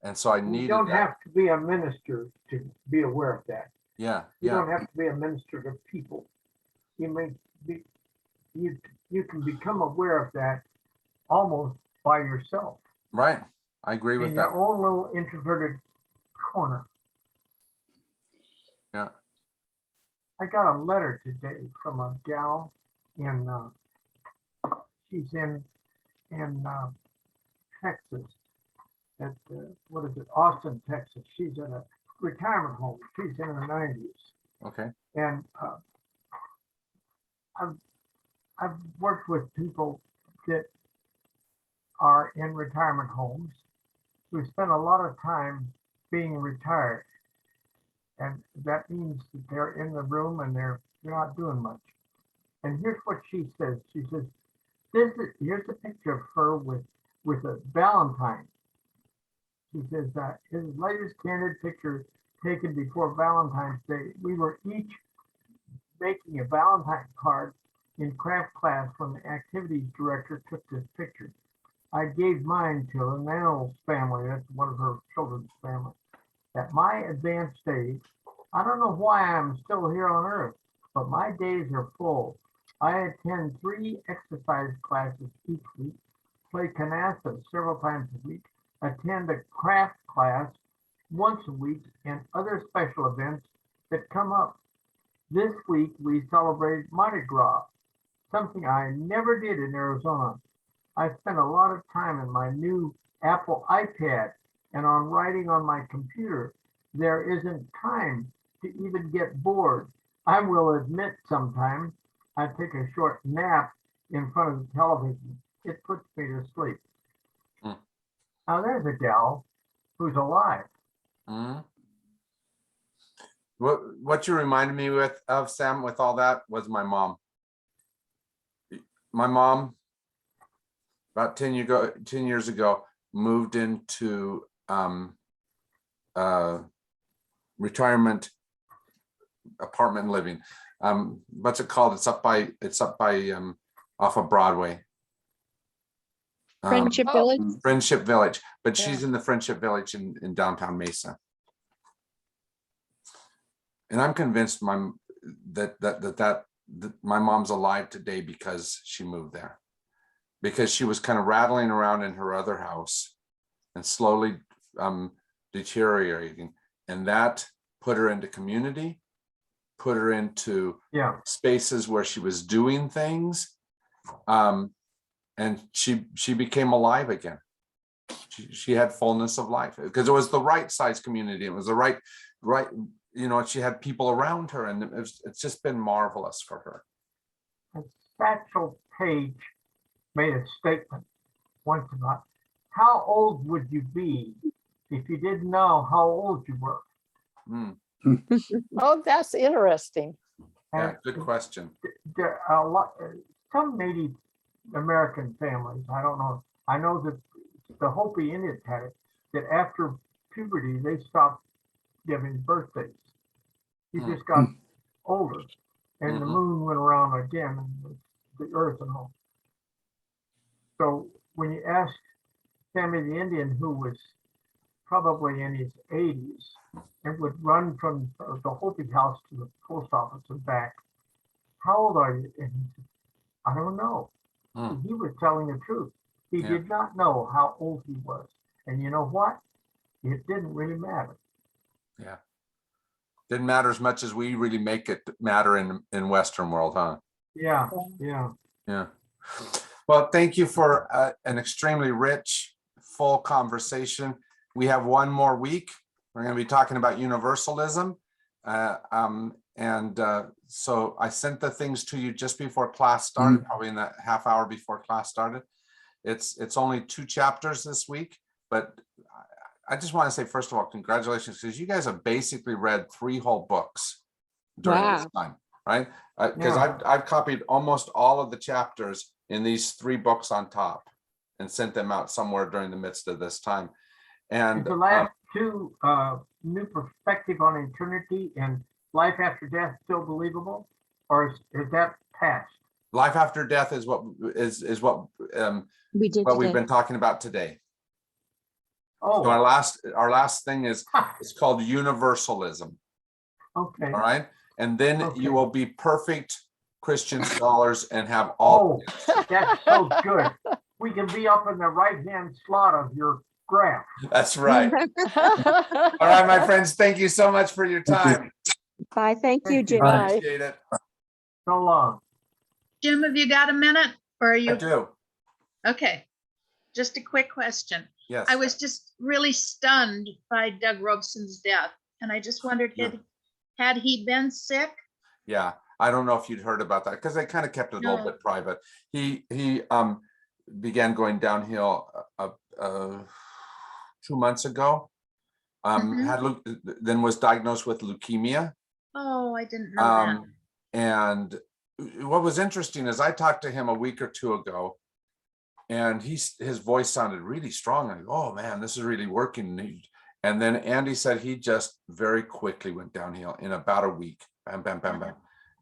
And so I You needed don't that. have to be a minister to be aware of that. Yeah, You yeah. don't have to be a minister to people. You may be, you can become aware of that almost by yourself Right. I agree with in that. your own little introverted corner. Yeah. I got a letter today from a gal in, she's in Texas, at, what is it, Austin, Texas. She's at a retirement home. She's in her 90s. Okay. And I've worked with people that are in retirement homes who spend a lot of time being retired. And that means that they're in the room and they're not doing much. And here's what she says. She says, here's a picture of her with a Valentine. She says that his latest candid picture taken before Valentine's Day. We were each making a Valentine card in craft class when the activities director took this picture. I gave mine to Lynell's family, that's one of her children's family. At my advanced age, I don't know why I'm still here on earth, but my days are full. I attend 3 exercise classes each week, play canasta several times a week, attend a craft class once a week, and other special events that come up. This week, we celebrated Mardi Gras, something I never did in Arizona. I spent a lot of time in my new Apple iPad and on writing on my computer. There isn't time to even get bored. I will admit sometimes I take a short nap in front of the television. It puts me to sleep. Hmm. Now there's a gal who's alive. Mhm. What you reminded me of, Sam, with all that was my mom. My mom, about 10 years ago, moved into retirement apartment living. What's it called? It's up by off of Broadway. Friendship Village. Friendship Village, but Yeah. she's in the Friendship Village in downtown Mesa. And I'm convinced that my mom's alive today because she moved there, because she was kind of rattling around in her other house and slowly deteriorating, and that put her into community, put her into spaces where she was doing things, and she became alive again. She had fullness of life because it was the right size community. It was the right, you know, she had people around her, and it's just been marvelous for her. And Satchel Paige made a statement once about how old would you be if you didn't know how old you were? Mm, Oh, that's interesting. yeah, And good question. there are a lot, some Native American families, I don't know, I know that the Hopi Indians had it, that after puberty, they stopped giving birthdays. You just got older, and the Mhm. moon went around again, and the earth and all. So when you ask Sammy the Indian, who was probably in his 80s, and would run from the Hopi house to the post office and back. How old are you? And he said, I don't know. Hmm. He was telling the truth. He Yeah. did not know how old he was. And you know what? It didn't really matter. Yeah. Didn't matter as much as we really make it matter in Western world, huh? Yeah, yeah. Yeah. Well, thank you for an extremely rich, full conversation. We have one more week. We're going to be talking about universalism. So I sent the things to you just before class started, probably in that half hour before class started. It's only 2 chapters this week, but I just want to say, first of all, congratulations, because you guys have basically read 3 whole books during this time, right? Because I've copied almost all of the chapters in these 3 books on top and sent them out somewhere during the midst of this time. And Is the last 2 New Perspective on Eternity and Life After Death still believable, or is that past? Life After Death is what We did what we've today. been talking about today. Oh, So our last thing is it's called universalism. okay. All right. And then Okay. you will be perfect Christian scholars and have all. Oh, that's so good. We can be up in the right-hand slot of your graph. That's right. All right, my friends, thank you so much for your time. Bye. Thank you, Thank you. Jim. Bye. Appreciate it. So long. Jim, have you got a minute or are I you? do. Okay, just a quick question. Yes. I was just really stunned by Doug Robeson's death. And I just wondered, had he been sick? Yeah. I don't know if you'd heard about that because they kind of kept it a little No. bit private. He began going downhill 2 months ago. Then was diagnosed with leukemia. Oh, I didn't know that. And what was interesting is I talked to him a week or 2 ago, and his voice sounded really strong. I go, oh man, this is really working. And then Andy said he just very quickly went downhill in about a week. Bam, bam, bam, bam.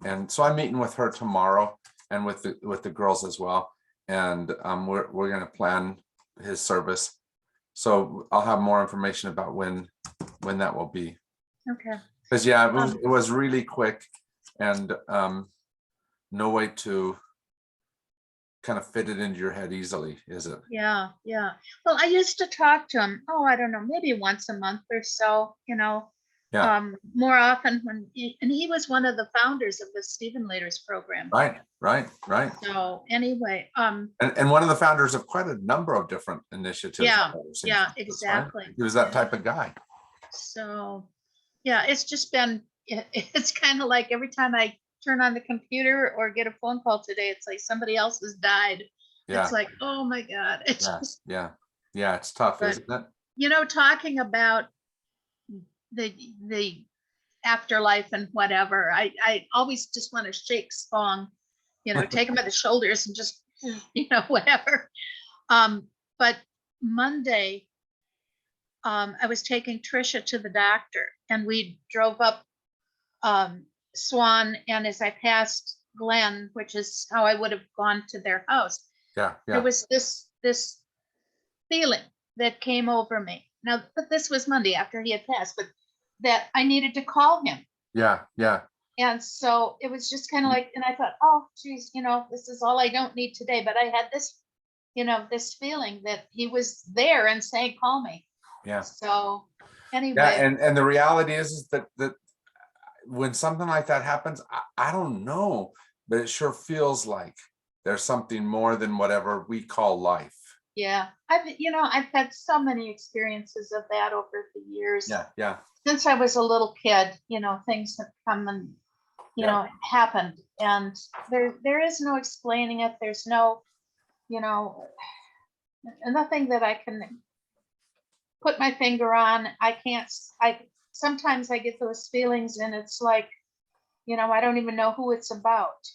And so I'm meeting with her tomorrow and with the girls as well. And we're going to plan his service. So I'll have more information about when that will be. Okay. Because yeah, it was really quick, and no way to kind of fit it into your head easily, is it? Yeah, yeah. Well, I used to talk to him, I don't know, maybe once a month or so, Yeah. more often and he was one of the founders of the Stephen Leaders program. Right. So anyway, And one of the founders of quite a number of different initiatives. Yeah, it seems. yeah, That's right. exactly. He was that type of guy. So, yeah, it's just been, it's kind of like every time I turn on the computer or get a phone call today, it's like somebody else has died. Yeah. It's like, oh my God. It's just, Yeah. It's tough, But- isn't it? talking about the afterlife and whatever, I always just want to shake Spong, take him by the shoulders and just, whatever. But Monday, I was taking Trisha to the doctor and we drove up Swan, and as I passed Glen, which is how I would have gone to their house, Yeah. there was this feeling that came over me. Now, but this was Monday after he had passed, but that I needed to call him. Yeah. And so it was just kind of like, and I thought, oh, geez, this is all I don't need today. But I had this, this feeling that he was there and saying, call me. Yeah. So anyway. Yeah, and the reality is that when something like that happens, I don't know, but it sure feels like there's something more than whatever we call life. Yeah, I've had so many experiences of that over the years. Yeah. Since I was a little kid, things have come and, happened. And there is no explaining it. There's no, nothing that I can put my finger on. Sometimes I get those feelings and it's like, I don't even know who it's about,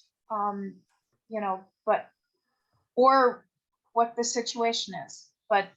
or what the situation is. But